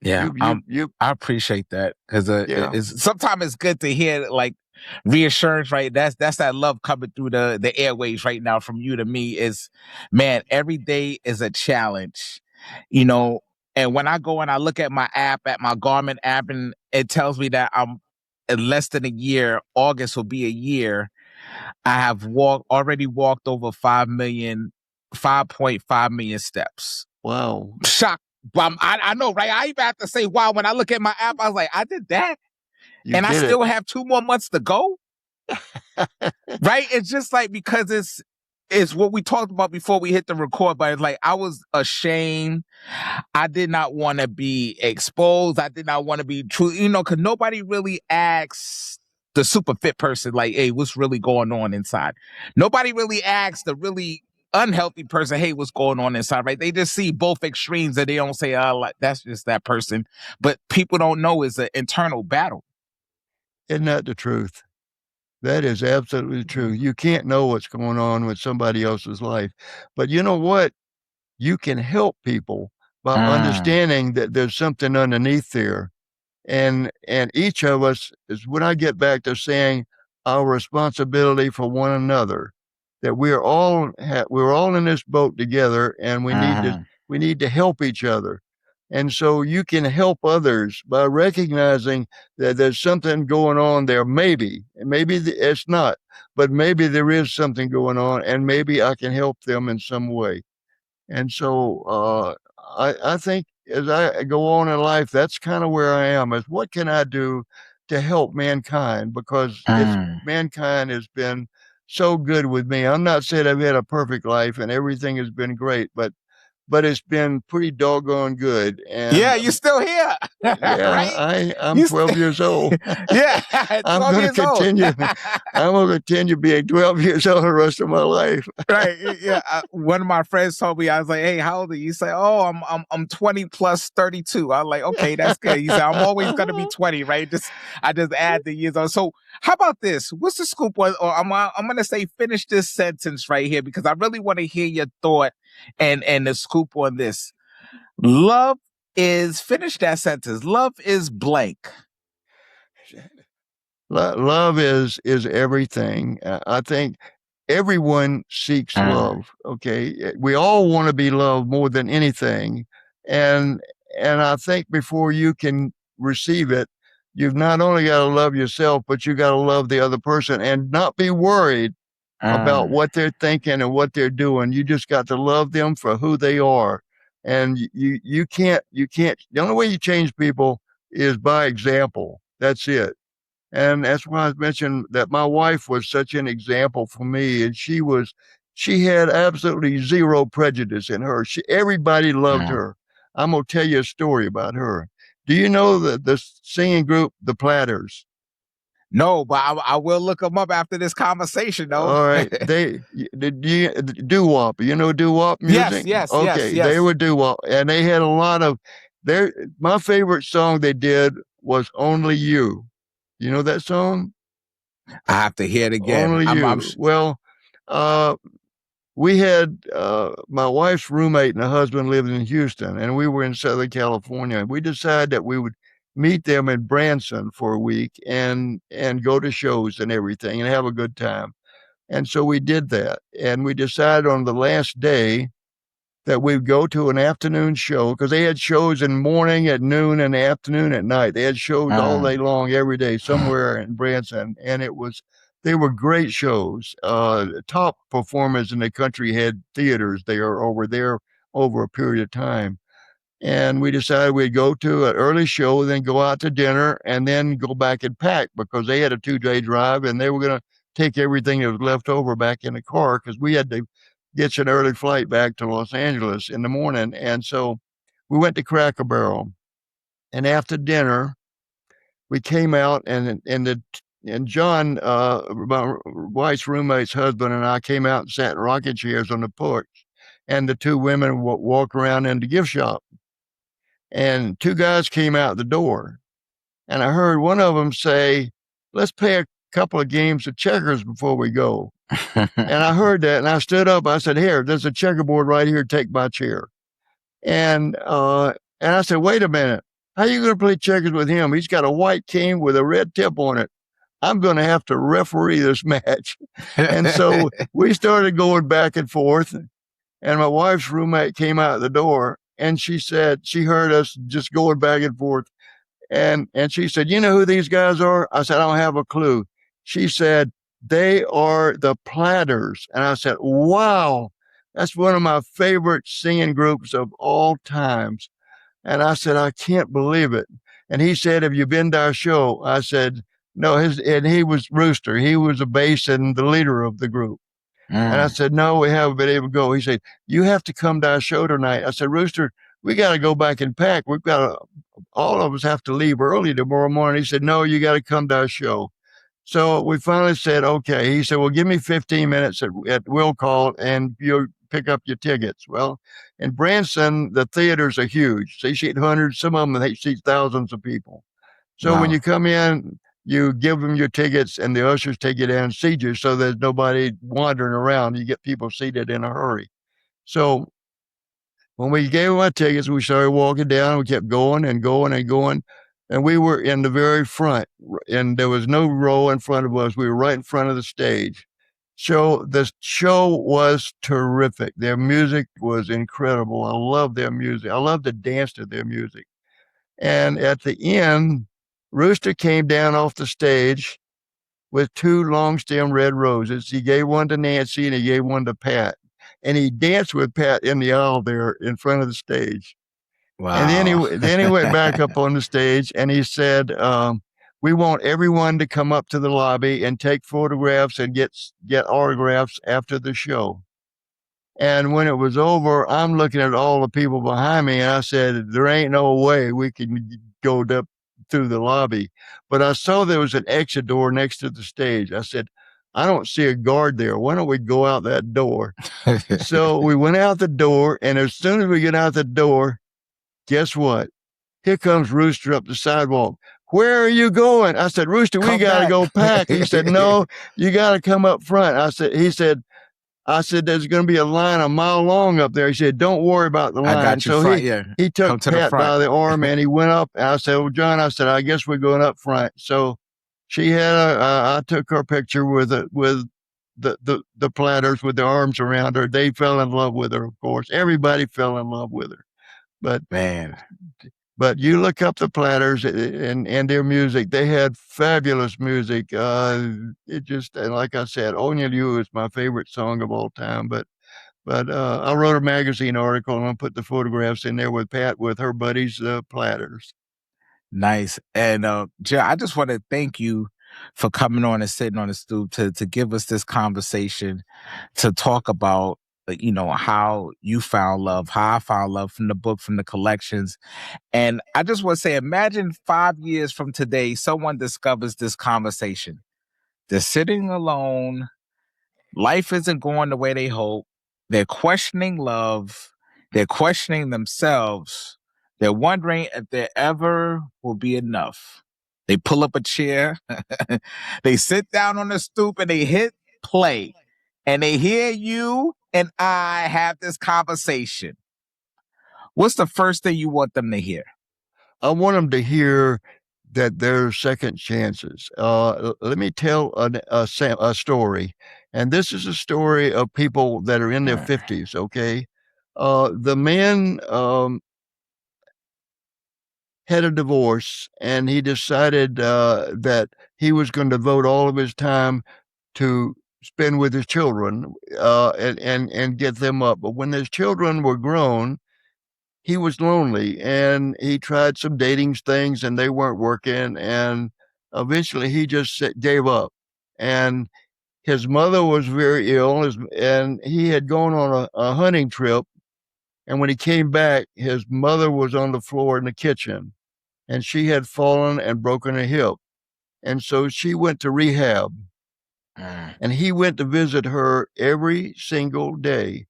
Yeah. You I appreciate that because yeah. sometimes it's good to hear like reassurance, right? That's that love coming through the airwaves right now from you to me is, man, every day is a challenge, you know. And when I go and I look at my app, at my Garmin app, and it tells me that I'm in less than a year, August will be a year. I have already walked over 5.5 million steps. Wow. Shocked. But I know, right? I even have to say, wow, when I look at my app, I was like, I did that. You And I did it. still have 2 more months to go. Right? It's just like because it's what we talked about before we hit the record, but it's like I was ashamed. I did not want to be exposed. I did not want to be true, because nobody really asks the super fit person, like, hey, what's really going on inside? Nobody really asks the really unhealthy person, hey, what's going on inside, right? They just see both extremes and they don't say, oh, like, that's just that person. But people don't know it's an internal battle. Isn't that the truth? That is absolutely true. You can't know what's going on with somebody else's life. But you know what? You can help people by Mm, understanding that there's something underneath there. And each of us is, when I get back to saying our responsibility for one another, that we're all in this boat together, and mhm, we need to help each other. And so you can help others by recognizing that there's something going on there. Maybe it's not, but maybe there is something going on, and maybe I can help them in some way. And so I think as I go on in life, that's kind of where I am, is what can I do to help mankind? Because it's mm. mankind has been so good with me. I'm not saying I've had a perfect life and everything has been great, but it's been pretty doggone good. Yeah, And you're still here, yeah, right? I'm You 12 st- years old. yeah, I'm 12 going to years old. continue. I'm going to continue being 12 years old the rest of my life. Right. Yeah. One of my friends told me, I was like, hey, how old are you? He said, oh, I'm 20 plus 32. I was like, okay, that's good. He said, I'm always gonna be 20, right? I just add the years on. So how about this? What's the scoop on, or I'm gonna say finish this sentence right here because I really want to hear your thought and the scoop on this. Love is finish that sentence. Love is blank. Love is everything. I think everyone seeks Mm, love. Okay, we all want to be loved more than anything, and I think before you can receive it, you've not only got to love yourself, but you got to love the other person and not be worried about mm, what they're thinking and what they're doing. You just got to love them for who they are, and you can't. The only way you change people is by example. That's it. And that's why I mentioned that my wife was such an example for me. And she had absolutely zero prejudice in her. Everybody loved mm. her. I'm going to tell you a story about her. Do you know the singing group, the Platters? No, but I will look them up after this conversation, though. All right, they did you doo wop. You know doo wop Yes, music? yes, yes, Okay, they yes. were doo wop, and they had a lot of their. My favorite song they did was "Only You." You know that song? I have to hear it again. Only You. Well, uh, we had my wife's roommate and her husband lived in Houston, and we were in Southern California. We decided that we would meet them in Branson for a week and go to shows and everything and have a good time. And so we did that. And we decided on the last day that we'd go to an afternoon show because they had shows in morning, at noon, and afternoon at night. They had shows all day long, every day, somewhere in Branson. And they were great shows. Top performers in the country had theaters there over a period of time. And we decided we'd go to an early show, then go out to dinner, and then go back and pack because they had a 2-day drive and they were going to take everything that was left over back in the car because we had to get an early flight back to Los Angeles in the morning. And so we went to Cracker Barrel. And after dinner, we came out and John, my wife's roommate's husband, and I came out and sat in rocking chairs on the porch. And the two women walked around in the gift shop and two guys came out the door. And I heard one of them say, "Let's play a couple of games of checkers before we go." And I heard that and I stood up. I said, "Here, there's a checkerboard right here. Take my chair." And, and I said, "Wait a minute. How are you going to play checkers with him? He's got a white cane with a red tip on it. I'm going to have to referee this match." And so we started going back and forth. And my wife's roommate came out the door and she said she heard us just going back and forth. And she said, "You know who these guys are?" I said, "I don't have a clue." She said, "They are the Platters." And I said, "Wow, that's one of my favorite singing groups of all times." And I said, "I can't believe it." And he said, "Have you been to our show?" I said, "No." And he was Rooster. He was a bass and the leader of the group. And I said, "No, we haven't been able to go." He said, "You have to come to our show tonight." I said, "Rooster, we got to go back and pack. All of us have to leave early tomorrow morning." He said, "No, you got to come to our show." So we finally said, okay. He said, "Well, give me 15 minutes at will call and you'll pick up your tickets." Well, in Branson, the theaters are huge. They seat hundreds, some of them, they seat thousands of people. So when Wow. you come in, you give them your tickets and the ushers take you down and seat you so there's nobody wandering around. You get people seated in a hurry. So when we gave them our tickets, we started walking down. We kept going and going and going. And we were in the very front, and there was no row in front of us. We were right in front of the stage. So the show was terrific. Their music was incredible. I love their music. I love to dance to their music. And at the end, Rooster came down off the stage with two long stem red roses. He gave one to Nancy and he gave one to Pat. And he danced with Pat in the aisle there in front of the stage. And Wow. then he went back up on the stage and he said, "We want everyone to come up to the lobby and take photographs and get autographs after the show." And when it was over, I'm looking at all the people behind me and I said, "There ain't no way we can go up through the lobby." But I saw there was an exit door next to the stage. I said, "I don't see a guard there. Why don't we go out that door?" So we went out the door. And as soon as we get out the door, guess what? Here comes Rooster up the sidewalk. "Where are you going?" I said, "Rooster, we Come got to back. go pack." He said, "No, you got to come up front." I said, "There's going to be a line a mile long up there." He said, "Don't worry about the I line." got you So front. Yeah. he took Come to the Pat front. by the arm and he went up. And I said, "Well, John," I said, "I guess we're going up front." So I took her picture with the Platters with their arms around her. They fell in love with her, of course. Everybody fell in love with her. But Man. but you look up the Platters and their music. They had fabulous music. It just, and like I said, "Only You" is my favorite song of all time. But I wrote a magazine article and I put the photographs in there with Pat with her buddies, Platters. Nice. And Jay, I just want to thank you for coming on and sitting on the stoop to give us this conversation to talk about how you found love, how I found love from the book, from the collections. And I just want to say, imagine 5 years from today, someone discovers this conversation. They're sitting alone. Life isn't going the way they hope. They're questioning love. They're questioning themselves. They're wondering if there ever will be enough. They pull up a chair. They sit down on the stoop and they hit play. And they hear you and I have this conversation. What's the first thing you want them to hear? I want them to hear that there's second chances. Let me tell a story. And this is a story of people that are in their Mm, 50s, okay? The man had a divorce and he decided that he was going to devote all of his time to spend with his children and get them up. But when his children were grown, he was lonely and he tried some dating things and they weren't working. And eventually he just gave up. And his mother was very ill and he had gone on a hunting trip. And when he came back, his mother was on the floor in the kitchen and she had fallen and broken a hip. And so she went to rehab mm, and he went to visit her every single day.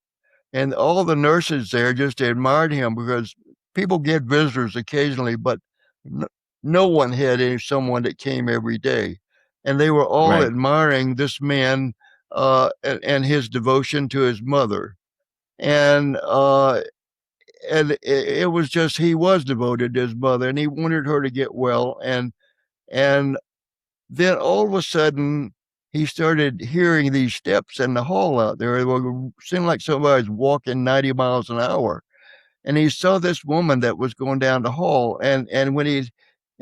And all the nurses there just admired him because people get visitors occasionally, but no, no one had someone that came every day. And they were all right. admiring this man and his devotion to his mother. And it was just he was devoted to his mother, and he wanted her to get well. And then all of a sudden, he started hearing these steps in the hall out there. It seemed like somebody was walking 90 miles an hour. And he saw this woman that was going down the hall. And when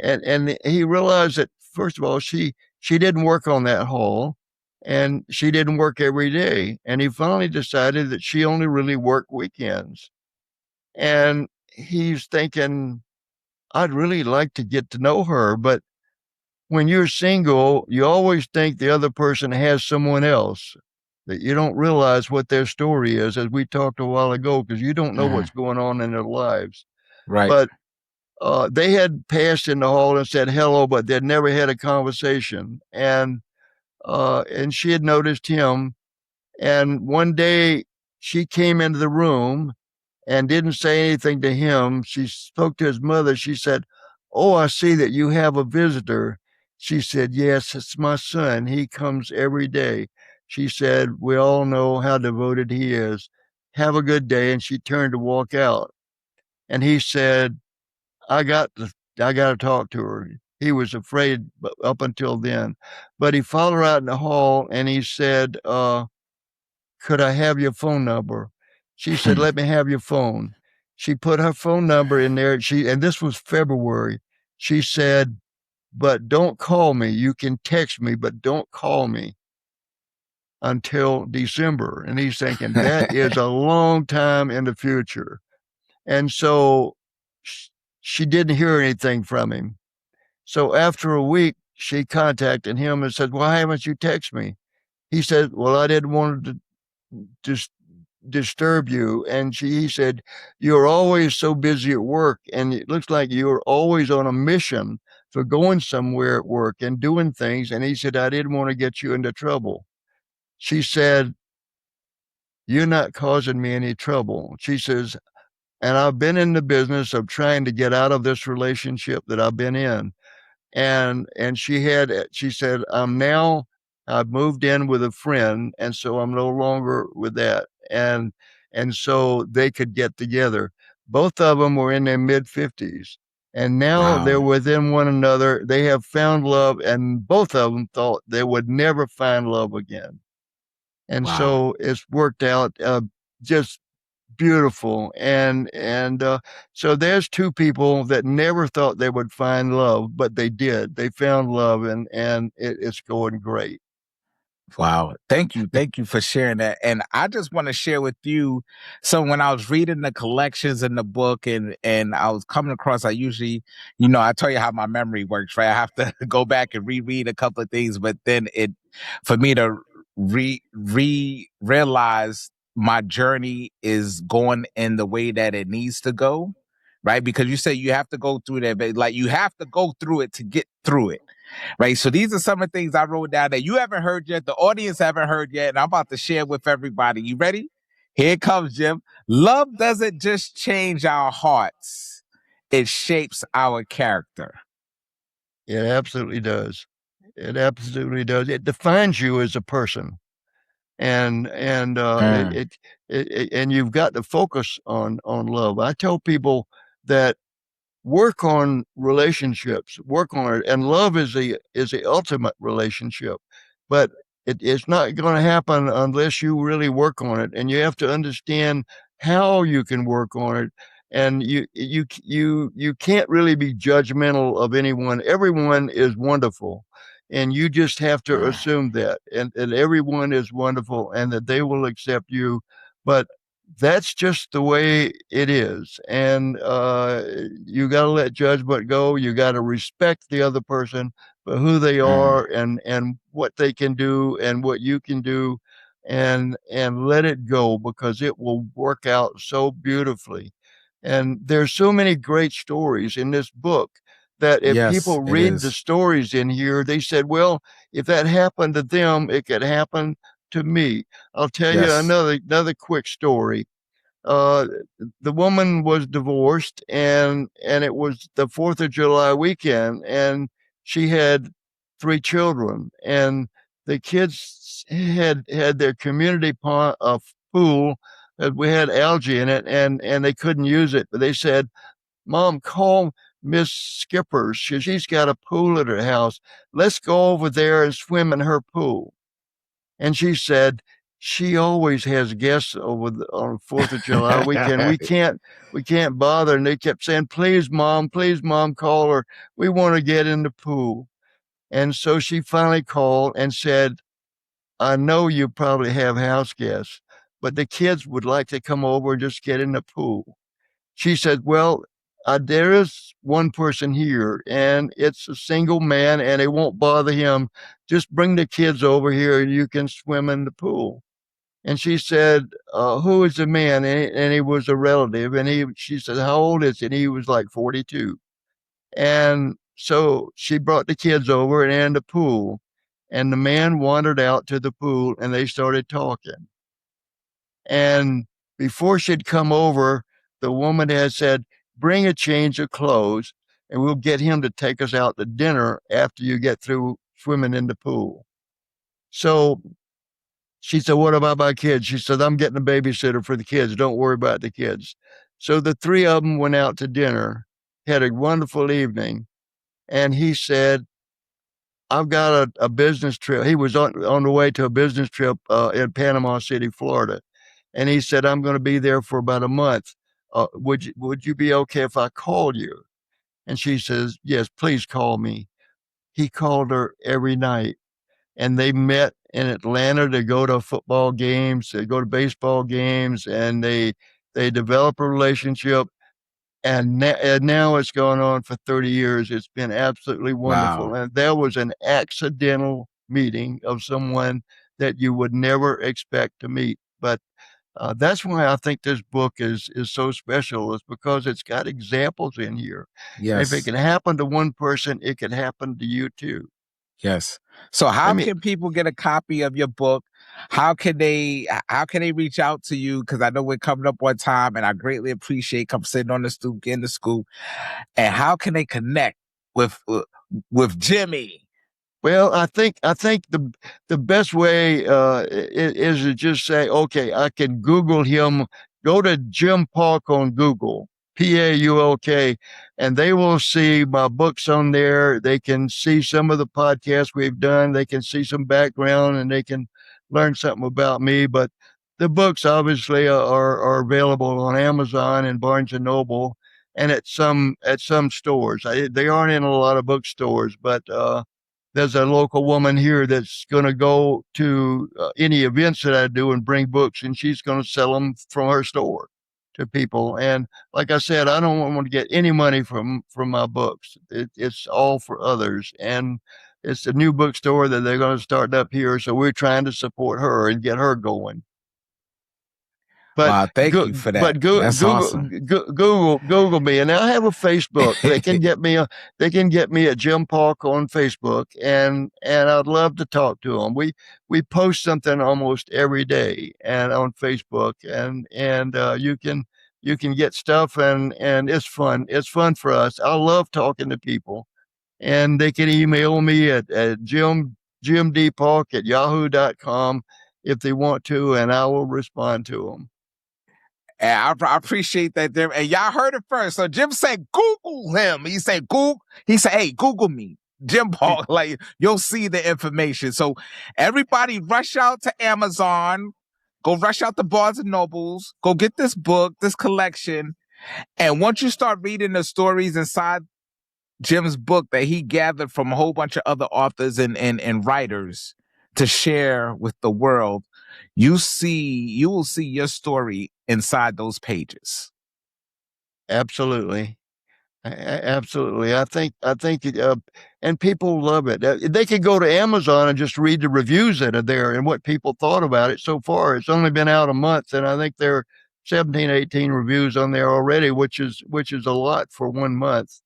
and he realized that, first of all, she didn't work on that hall and she didn't work every day. And he finally decided that she only really worked weekends. And he's thinking, I'd really like to get to know her, but when you're single, you always think the other person has someone else, that you don't realize what their story is, as we talked a while ago, because you don't know Mm, what's going on in their lives. right. But they had passed in the hall and said hello, but they'd never had a conversation. And she had noticed him. And one day she came into the room and didn't say anything to him. She spoke to his mother. She said, "Oh, I see that you have a visitor." She said, "Yes, it's my son. He comes every day." She said, "We all know how devoted he is. Have a good day." And she turned to walk out. And he said, I got to, I got to talk to her. He was afraid up until then. But he followed her out in the hall and he said, could I have your phone number? She said, let me have your phone. She put her phone number in there. And this was February. She said, but don't call me. You can text me, but don't call me until December. And he's thinking that is a long time in the future. And so she didn't hear anything from him. So after a week, she contacted him and said, why haven't you texted me? He said, well, I didn't want to just disturb you. And he said, you're always so busy at work. And it looks like you're always on a mission for going somewhere at work and doing things. And he said, I didn't want to get you into trouble. She said, you're not causing me any trouble. She says, and I've been in the business of trying to get out of this relationship that I've been in. And she said, I've moved in with a friend, and so I'm no longer with that. And so they could get together. Both of them were in their mid 50s, and now they're Wow. within one another. They have found love, and both of them thought they would never find love again. And Wow. so it's worked out just beautiful. And so there's two people that never thought they would find love, but they did. They found love, and it's going great. Wow. Thank you. Thank you for sharing that. And I just want to share with you. So when I was reading the collections in the book and I was coming across, I usually, I tell you how my memory works, right? I have to go back and reread a couple of things, but then for me to realize my journey is going in the way that it needs to go, right? Because you say you have to go through that, but like you have to go through it to get through it, right? So these are some of the things I wrote down that you haven't heard yet, the audience haven't heard yet, and I'm about to share with everybody. You ready? Here it comes, Jim. Love doesn't just change our hearts, it shapes our character. It absolutely does. It absolutely does. It defines you as a person. And Mm, and you've got to focus on love. I tell people that work on relationships, work on it, and love is the ultimate relationship, but it's not going to happen unless you really work on it, and you have to understand how you can work on it. And you can't really be judgmental of anyone. Everyone is wonderful, and you just have to mm. assume that, and everyone is wonderful, and that they will accept you. But that's just the way it is. And you got to let judgment go. You got to respect the other person for who they Mm. are and what they can do and what you can do, and let it go, because it will work out so beautifully. And there's so many great stories in this book that if Yes, people it read the is. stories in here, they said, well, if that happened to them, it could happen to me. I'll tell you Yes. another quick story. Uh, the woman was divorced, and it was the 4th of July weekend, and she had 3 children, and the kids had their community pond, pool. We had algae in it, and they couldn't use it. But they said, "Mom, call Miss Skippers. She's got a pool at her house. Let's go over there and swim in her pool." And she said, she always has guests on 4th of July weekend. We can't bother. And they kept saying, please, mom, call her. We want to get in the pool. And so she finally called and said, I know you probably have house guests, but the kids would like to come over and just get in the pool. She said, well, there is one person here, and it's a single man, and it won't bother him. Just bring the kids over here and you can swim in the pool. And she said, who is the man? And he was a relative. And she said, how old is he? And he was like 42. And so she brought the kids over and in the pool. And the man wandered out to the pool and they started talking. And before she'd come over, the woman had said, bring a change of clothes and we'll get him to take us out to dinner after you get through swimming in the pool. So she said, what about my kids? She said, I'm getting a babysitter for the kids. Don't worry about the kids. So the 3 of them went out to dinner, had a wonderful evening. And he said, I've got a business trip. He was on the way to a business trip in Panama City, Florida. And he said, I'm going to be there for about a month. Would you be okay if I called you? And she says, yes, please call me. He called her every night, and they met in Atlanta to go to football games, to go to baseball games, and they develop a relationship. And now it's gone on for 30 years. It's been absolutely wonderful. Wow. And that was an accidental meeting of someone that you would never expect to meet. But that's why I think this book is so special, is because it's got examples in here. And if it Yes. can happen to one person, it can happen to you too. Yes. So I how mean, can people get a copy of your book? How can they reach out to you? Because I know we're coming up on time and I greatly appreciate come sitting on the stoop, getting the scoop. And how can they connect with Jimmy? well, I think the best way is to just say, okay, I can Google him. Go to Jim Paulk on Google, Paulk, and they will see my books on there. They can see some of the podcasts we've done. They can see some background, and they can learn something about me. But the books obviously are available on Amazon and Barnes and Noble, and at some stores. They aren't in a lot of bookstores, but there's a local woman here that's going to go to any events that I do and bring books, and she's going to sell them from her store to people. And like I said, I don't want to get any money from my books. It's all for others, and it's a new bookstore that they're going to start up here. So we're trying to support her and get her going. But Wow, thank you for that. but That's awesome. Google me, and I have a Facebook. They can get me at Jim Paulk on Facebook, and I'd love to talk to them. We post something almost every day and on Facebook, and you can get stuff, and it's fun. It's fun for us. I love talking to people, and they can email me at jimdpaulk at yahoo.com if they want to, and I will respond to them. And I appreciate that. And y'all heard it first. So Jim said, Google him. He said, Google. He said, hey, Google me. Jim Paul, like you'll see the information. So everybody rush out to Amazon, go rush out to Barnes and Nobles, go get this book, this collection. And once you start reading the stories inside Jim's book that he gathered from a whole bunch of other authors and writers to share with the world, you will see your story inside those pages. Absolutely. Absolutely. I think and people love it. They could go to Amazon and just read the reviews that are there and what people thought about it so far. It's only been out a month, and I think there are 17, 18 reviews on there already, which is a lot for 1 month.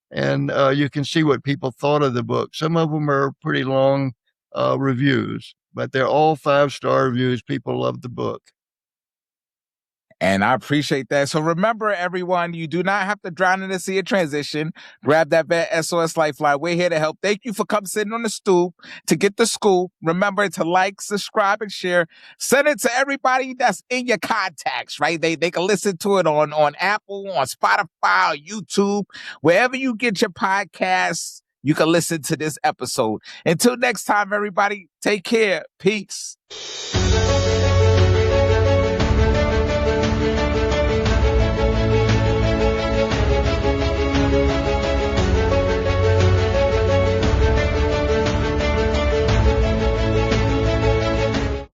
And you can see what people thought of the book. Some of them are pretty long reviews, but they're all 5-star reviews. People love the book. And I appreciate that. So remember, everyone, you do not have to drown in the sea of transition. Grab that vet SOS Lifeline. We're here to help. Thank you for coming sitting on the stoop to get the scoop. Remember to like, subscribe, and share. Send it to everybody that's in your contacts, right? They can listen to it on Apple, on Spotify, YouTube, wherever you get your podcasts. You can listen to this episode. Until next time, everybody, take care. Peace.